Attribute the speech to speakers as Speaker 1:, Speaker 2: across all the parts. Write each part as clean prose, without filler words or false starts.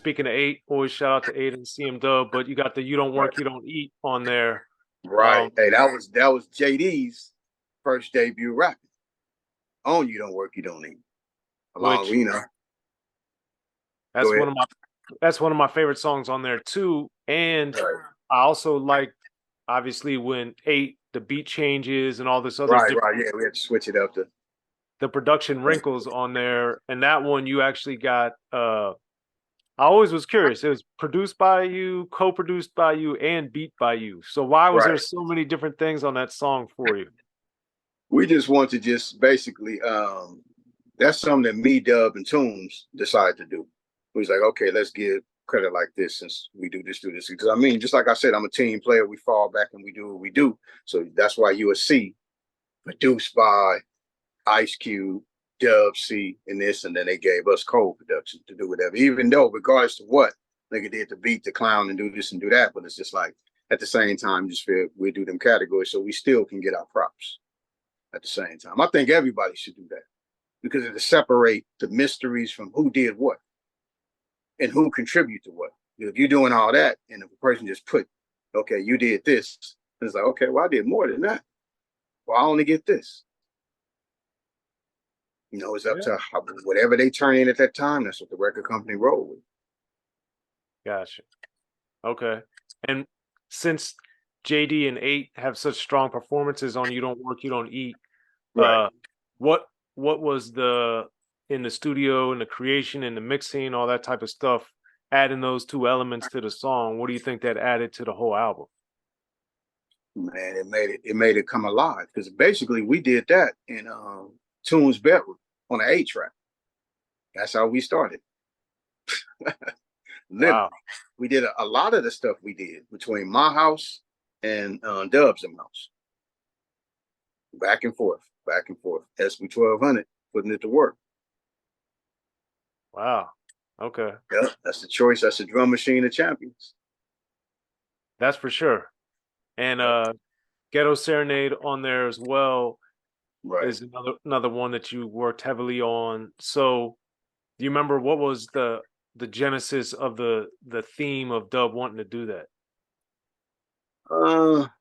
Speaker 1: speaking of eight, always shout out to eight and CM Dub, but you got the "You Don't
Speaker 2: Right.
Speaker 1: Work, You Don't Eat" on there.
Speaker 2: Right. Hey, that was J-D's first debut rapping on "You Don't Work, You Don't Eat." Along,
Speaker 1: Which
Speaker 2: go
Speaker 1: that's
Speaker 2: ahead.
Speaker 1: one of my favorite songs on there too. And
Speaker 2: Right.
Speaker 1: I also like, obviously, when eight, the beat changes and all this other
Speaker 2: Right.
Speaker 1: different,
Speaker 2: Right. Yeah, we had to switch it up to.
Speaker 1: the production wrinkles on there. And that one you actually got I always was curious. It was produced by you, co-produced by you, and beat by you. So why was there
Speaker 2: Right.
Speaker 1: so many different things on that song for you?
Speaker 2: We just want to just basically that's something that me, Dub, and Tunes decided to do. We was like, okay, let's give credit like this since we do this. Because I mean, just like I said, I'm a team player. We fall back and we do what we do. So that's why U.S.C. produced by Ice Cube, Dub C, and this, and then they gave us co-production to do whatever. Even though, regardless to what nigga did to beat the clown and do this and do that, but it's just like at the same time, just feel we do them categories so we still can get our props at the same time. I think everybody should do that because it'll separate the mysteries from who did what and who contribute to what. If you're doing all that and if a person just put, okay, you did this, it's like, okay, well, I did more than that. Well, I only get this. It's up
Speaker 1: Yeah.
Speaker 2: to whatever they turn in at that time. That's what the record company roll with.
Speaker 1: Gotcha. Okay. And since J.D. and eight have such strong performances on "You Don't Work, You Don't Eat,"
Speaker 2: Right.
Speaker 1: what was the in the studio and the creation and the mixing, all that type of stuff, adding those two elements to the song? What do you think that added to the whole album?
Speaker 2: Man, it made it come alive because basically we did that in Tunes bedroom on an 8-track. That's how we started. Literally,
Speaker 1: Wow.
Speaker 2: we did a lot of the stuff we did between my house and Dub's house, back and forth. SB 1200 putting it to work.
Speaker 1: Wow. Okay.
Speaker 2: Yep, that's the choice. That's the drum machine of champions.
Speaker 1: That's for sure. And
Speaker 2: Yep.
Speaker 1: Ghetto Serenade on there as well
Speaker 2: Right.
Speaker 1: is another one that you worked heavily on. So do you remember what was the genesis of the theme of Dub wanting to do that?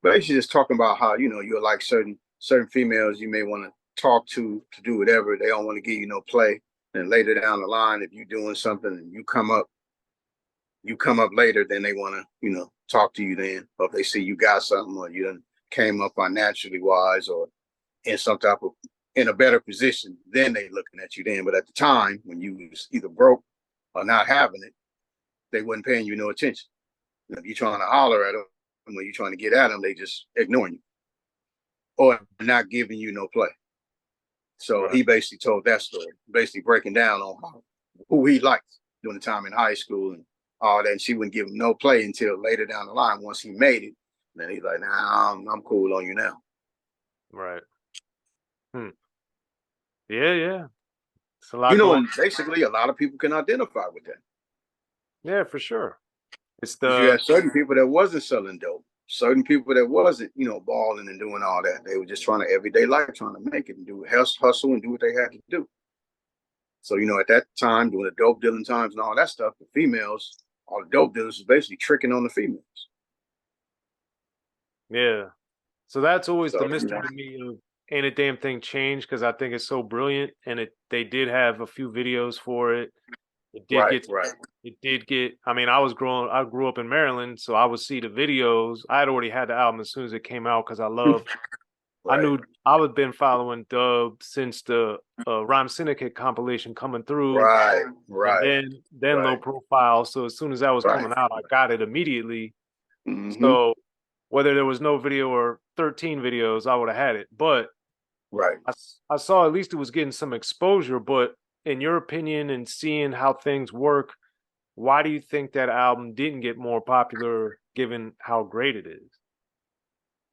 Speaker 2: Basically just talking about how you're like certain females you may want to talk to do whatever. They don't want to give you no play. And later down the line, if you're doing something and you come up later, then they want to talk to you then. Or if they see you got something or you done came up financially wise or in some type of in a better position, then they looking at you then. But at the time when you was either broke or not having it, they wasn't paying you no attention. If you're trying to holler at them, when you're trying to get at them, they just ignoring you or not giving you no play. So
Speaker 1: Right.
Speaker 2: he basically told that story, basically breaking down on who he liked during the time in high school and all that. And she wouldn't give him no play until later down the line. Once he made it, then he's like, "Nah, I'm cool on you now."
Speaker 1: Right. Hmm. Yeah, yeah. It's a lot going.
Speaker 2: And basically, a lot of people can identify with that.
Speaker 1: Yeah, for sure. It's
Speaker 2: Because you
Speaker 1: the
Speaker 2: had certain people that wasn't selling dope, certain people that wasn't, balling and doing all that. They were just trying to everyday life, trying to make it and do hustle and do what they had to do. So, at that time, doing the dope dealing times and all that stuff, the females, all the dope dealers was basically tricking on the females.
Speaker 1: yeah. So that's always the
Speaker 2: So,
Speaker 1: mystery to me of Ain't a Damn Thing Changed, because I think it's so brilliant, and they did have a few videos for it. It did
Speaker 2: right,
Speaker 1: get
Speaker 2: right,
Speaker 1: it did get. I mean, I grew up in Maryland, so I would see the videos. I had already had the album as soon as it came out because I
Speaker 2: right,
Speaker 1: knew I was been following Dub since the Rhyme Syndicate compilation coming through,
Speaker 2: right,
Speaker 1: and
Speaker 2: right,
Speaker 1: then Low
Speaker 2: right,
Speaker 1: Profile. So as soon as that was
Speaker 2: right.
Speaker 1: coming out, I got it immediately.
Speaker 2: Mm-hmm.
Speaker 1: So whether there was no video or 13 videos, I would have had it. But
Speaker 2: Right.
Speaker 1: I saw at least it was getting some exposure. But in your opinion and seeing how things work, why do you think that album didn't get more popular given how great it is?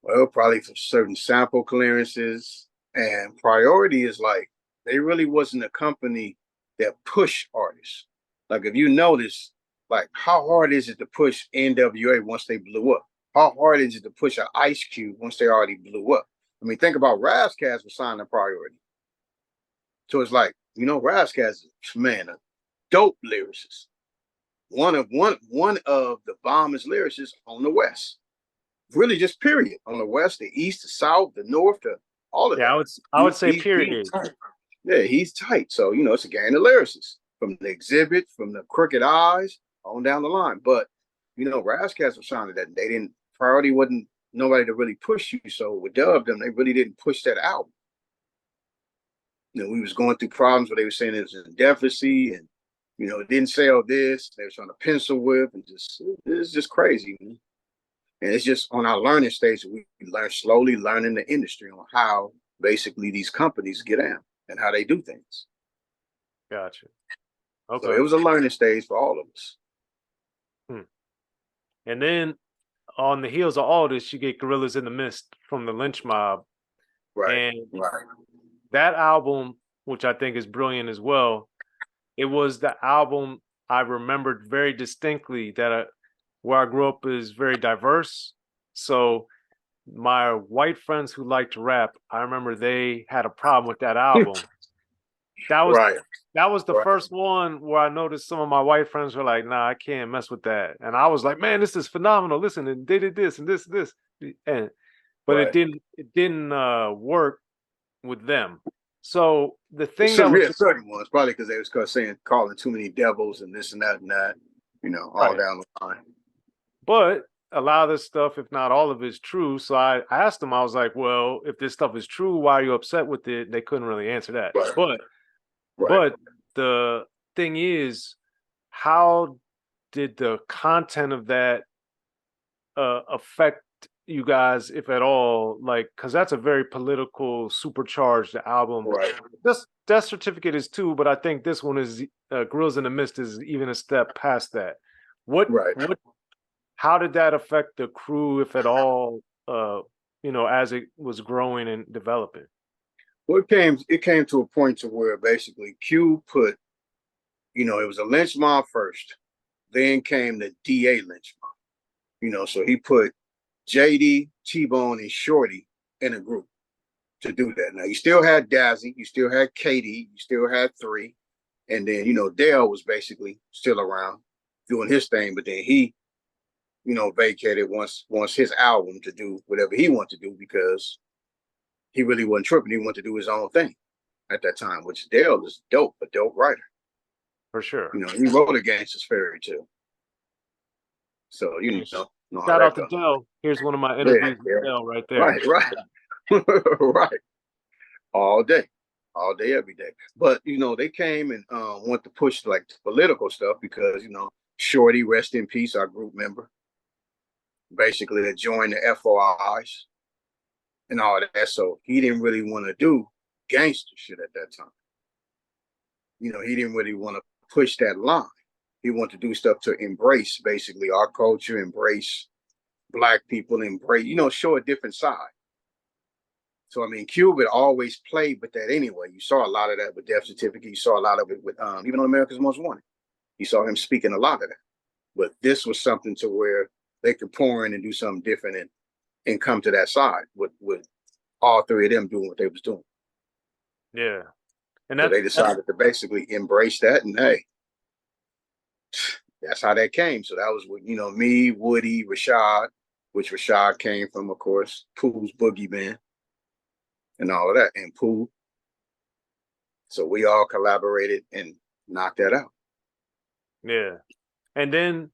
Speaker 2: Well, probably for certain sample clearances and priority is like they really wasn't a company that push artists. Like if you notice, like how hard is it to push N.W.A. once they blew up? How hard is it to push an Ice Cube once they already blew up? I mean, think about Razzcast was signed a priority. So it's like, Razzcast is man, a dope lyricist. one of the bombest lyricists on the West. Really, just period. On the West, the East, the South, the North, all of
Speaker 1: Yeah,
Speaker 2: that.
Speaker 1: I would say period.
Speaker 2: Tight. Yeah, he's tight. So, it's a gang of lyricists from the Xzibit, from the Crooked Eyes, on down the line. But, Razzcast was trying to that. They didn't, priority wasn't nobody to really push you. So with Dub, them, they really didn't push that out. We was going through problems where they were saying it was in deficit and, it didn't sell this. They were trying to pencil whip and it's just crazy, man. And it's just on our learning stage, we slowly learning the industry on how basically these companies get out and how they do things.
Speaker 1: Gotcha. Okay.
Speaker 2: So it was a learning stage for all of us.
Speaker 1: And then on the heels of all this, you get Gorillas in the Mist from the Lench Mob.
Speaker 2: Right.
Speaker 1: And
Speaker 2: right.
Speaker 1: that album, which I think is brilliant as well, it was the album I remembered very distinctly that where I grew up is very diverse. So my white friends who like to rap, I remember they had a problem with that album. That was the first one where I noticed some of my white friends were like, "Nah, I can't mess with that," and I was like, "Man, this is phenomenal! Listen, and they did this and this, and but it didn't work with them." So the thing that was
Speaker 2: certain ones probably because they was calling too many devils and this and that, all down the line.
Speaker 1: But a lot of this stuff, if not all of it, is true. So I asked them, I was like, "Well, if this stuff is true, why are you upset with it?" They couldn't really answer that. But the thing is, how did the content of that affect you guys, if at all? Like, because that's a very political, supercharged album.
Speaker 2: Right.
Speaker 1: This Death Certificate is too, but I think this one is Grills in the Mist is even a step past that. What? How did that affect the crew, if at all? As it was growing and developing.
Speaker 2: Well, it came to a point to where basically Q put, it was a Lench mob first, then came the D.A. Lench mob. So he put J-Dee, T-Bone, and Shorty in a group to do that. Now you still had Dazzy, you still had Katie, you still had Three, and then Dale was basically still around doing his thing, but then he, vacated once his album to do whatever he wanted to do because he really wasn't tripping. He wanted to do his own thing at that time, which Dale is a dope writer.
Speaker 1: For sure.
Speaker 2: He wrote a Gangster's Fairy too. So,
Speaker 1: shout out to Dale. Here's one of my interviews with Dale right there.
Speaker 2: Right. All day, every day. But, they came and want to push like political stuff because, Shorty, rest in peace, our group member, basically that joined the FOIs and all that. So he didn't really want to do gangster shit at that time. He didn't really want to push that line. He wanted to do stuff to embrace basically our culture, embrace Black people, embrace, show a different side. So, Cube had always played with that anyway. You saw a lot of that with Death Certificate. You saw a lot of it with, even on America's Most Wanted. You saw him speaking a lot of that. But this was something to where they could pour in and do something different and come to that side with all three of them doing what they was doing.
Speaker 1: Yeah. And
Speaker 2: so they decided to basically embrace that, and hey, that's how that came. So that was with, me, Woody, Rashad, which Rashad came from, of course, Pooh's Boogie Band and all of that, and Pooh. So we all collaborated and knocked that out.
Speaker 1: Yeah. And then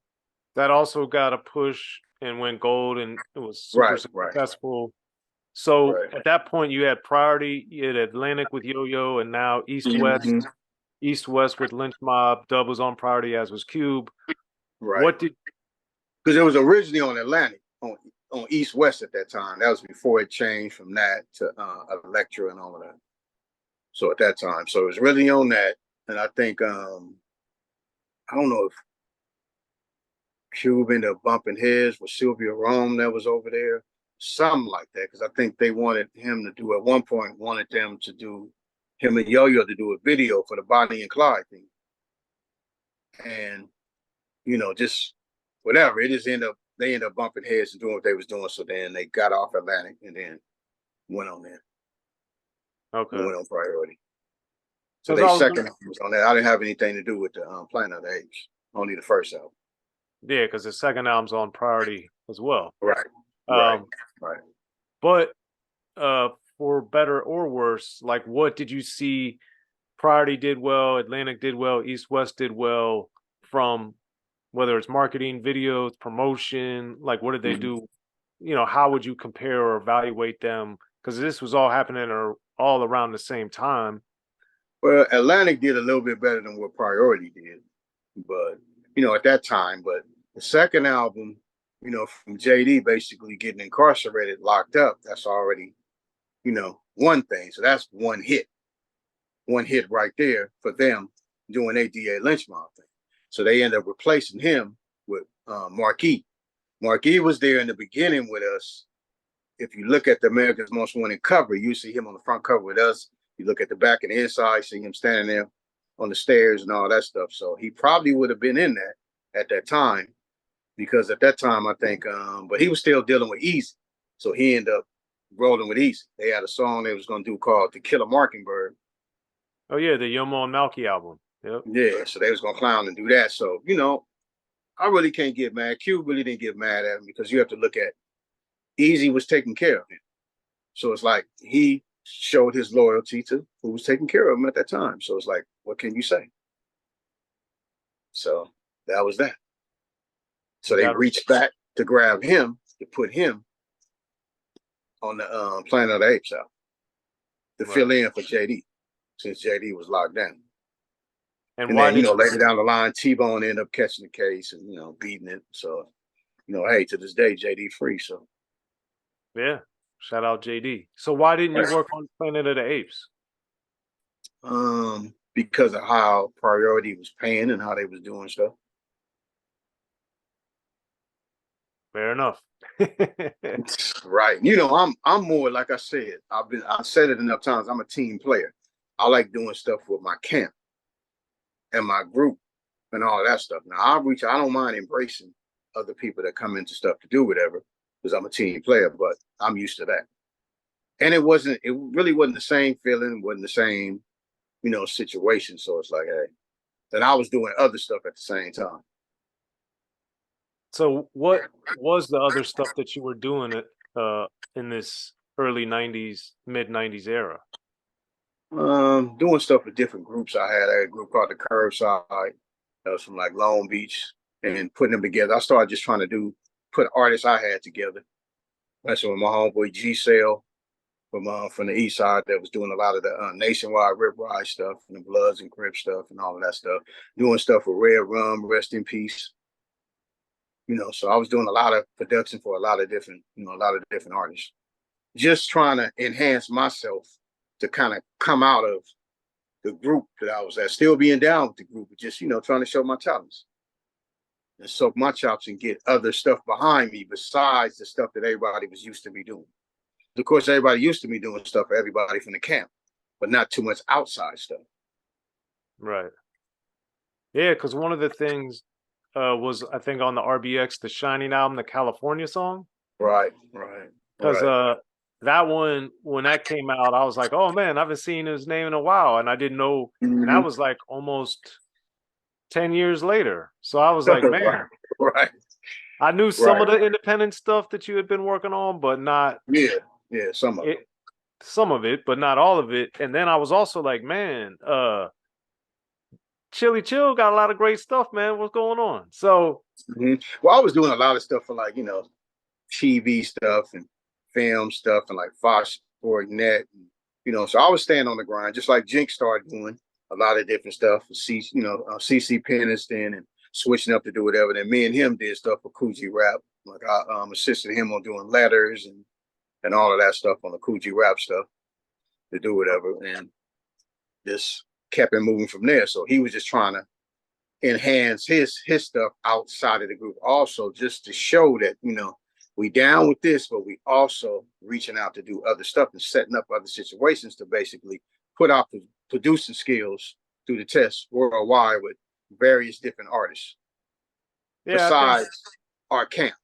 Speaker 1: that also got a push and went gold, and it was super successful. So at that point, you had Priority, you had Atlantic with Yo-Yo, and now East-West. East-West with Lench Mob. Dub was on Priority, as was Cube.
Speaker 2: Right. Because it was originally on Atlantic, on East-West at that time. That was before it changed from that to Electra and all of that. So at that time. So it was really on that. And I think, I don't know if Cube ended up bumping his with Sylvia Rome that was over there. Something like that. Because I think they wanted him to do, at one point, him and Yo-Yo to do a video for the Bonnie and Clyde thing. And, just whatever. They ended up bumping heads and doing what they was doing. So then they got off Atlantic and then went on there.
Speaker 1: Okay.
Speaker 2: Went on Priority. So they second was on that. I didn't have anything to do with the Planet of the Apes. only the first album.
Speaker 1: Yeah, because the second album's on Priority as well.
Speaker 2: Right, right,
Speaker 1: Um,
Speaker 2: right.
Speaker 1: but for better or worse, like what did you see Priority did well, Atlantic did well, East West did well from whether it's marketing, videos, promotion, like what did they
Speaker 2: Mhm.
Speaker 1: do? How would you compare or evaluate them? Because this was all happening all around the same time.
Speaker 2: Well, Atlantic did a little bit better than what Priority did, but at that time. But the second album, from J.Dee basically getting incarcerated, locked up, that's already, one thing. So that's one hit right there for them doing a D.A. Lench mob thing. So they end up replacing him with Marquis. Marquis was there in the beginning with us. If you look at the America's Most Wanted cover, you see him on the front cover with us. You look at the back and the inside, see him standing there on the stairs and all that stuff. So he probably would have been in that at that time, because at that time I think, but he was still dealing with Easy, so he ended up rolling with Easy. They had a song they was gonna do called "To Kill a Mockingbird."
Speaker 1: Oh yeah, the Yomo and Malky album. Yep.
Speaker 2: Yeah, so they was gonna clown and do that. So I really can't get mad. Q really didn't get mad at him, because you have to look at Easy was taking care of him. So it's like he showed his loyalty to who was taking care of him at that time. So it's like, what can you say? So that was that. So
Speaker 1: You
Speaker 2: they
Speaker 1: got
Speaker 2: reached back to grab him to put him on the Planet of the Apes album to
Speaker 1: right.
Speaker 2: fill in for J.Dee, since J.Dee was locked down.
Speaker 1: And
Speaker 2: And
Speaker 1: why
Speaker 2: then,
Speaker 1: did
Speaker 2: later down the line, T-Bone ended up catching the case and, beating it. So, hey, to this day, J.Dee free. So,
Speaker 1: yeah, shout out J.D. So why didn't you
Speaker 2: right.
Speaker 1: work on Planet of the Apes?
Speaker 2: Because of how Priority was paying and how they was doing stuff.
Speaker 1: Fair enough.
Speaker 2: Right. I'm more, like I said, I've said it enough times. I'm a team player. I like doing stuff with my camp and my group and all of that stuff. Now I don't mind embracing other people that come into stuff to do whatever, because I'm a team player, but I'm used to that. And it really wasn't the same feeling, wasn't the same, situation. So it's like, hey, then I was doing other stuff at the same time.
Speaker 1: So what was the other stuff that you were doing in this early 90s, mid 90s era?
Speaker 2: Doing stuff with different groups. I had a group called the Curbside. That was from like Long Beach, and putting them together. I started just trying to put artists I had together. That's with my homeboy G Cell from the East Side, that was doing a lot of the nationwide Rip Ride stuff and the Bloods and Crips stuff and all of that stuff. Doing stuff with Red Rum, rest in peace. So I was doing a lot of production for a lot of different artists. Just trying to enhance myself to kind of come out of the group that I was at, still being down with the group, but just, trying to show my talents and soak my chops and get other stuff behind me besides the stuff that everybody was used to me doing. Of course, everybody used to be doing stuff for everybody from the camp, but not too much outside stuff.
Speaker 1: Right. Yeah, because one of the things was I think on the RBX, the Shining album, the California song.
Speaker 2: Right, right,
Speaker 1: Because
Speaker 2: right.
Speaker 1: that one, when that came out, I was like, oh man, I haven't seen his name in a while. And I didn't know, and that
Speaker 2: Mm-hmm.
Speaker 1: was like almost 10 years later. So I was like,
Speaker 2: Right,
Speaker 1: man,
Speaker 2: right,
Speaker 1: I knew some
Speaker 2: right.
Speaker 1: of the independent stuff that you had been working on, but not
Speaker 2: Yeah, yeah, some of
Speaker 1: it, some of it, but not all of it. And then I was also like, man, Chili Chill got a lot of great stuff, man. What's going on? So
Speaker 2: them. Well, I was doing a lot of stuff for, like, TV stuff and film stuff and like Fox Sport Net. And, so I was staying on the grind, just like Jinx started doing a lot of different stuff for CC Peniston, and switching up to do whatever. Then me and him did stuff for Coogee Rap. Like I assisted him on doing letters and all of that stuff on the Coogee Rap stuff to do whatever. And just kept it moving from there. So he was just trying to enhance his stuff outside of the group also, just to show that, we down with this, but we also reaching out to do other stuff and setting up other situations to basically put our producing skills through the test worldwide with various different artists
Speaker 1: yeah, I think
Speaker 2: besides our camp.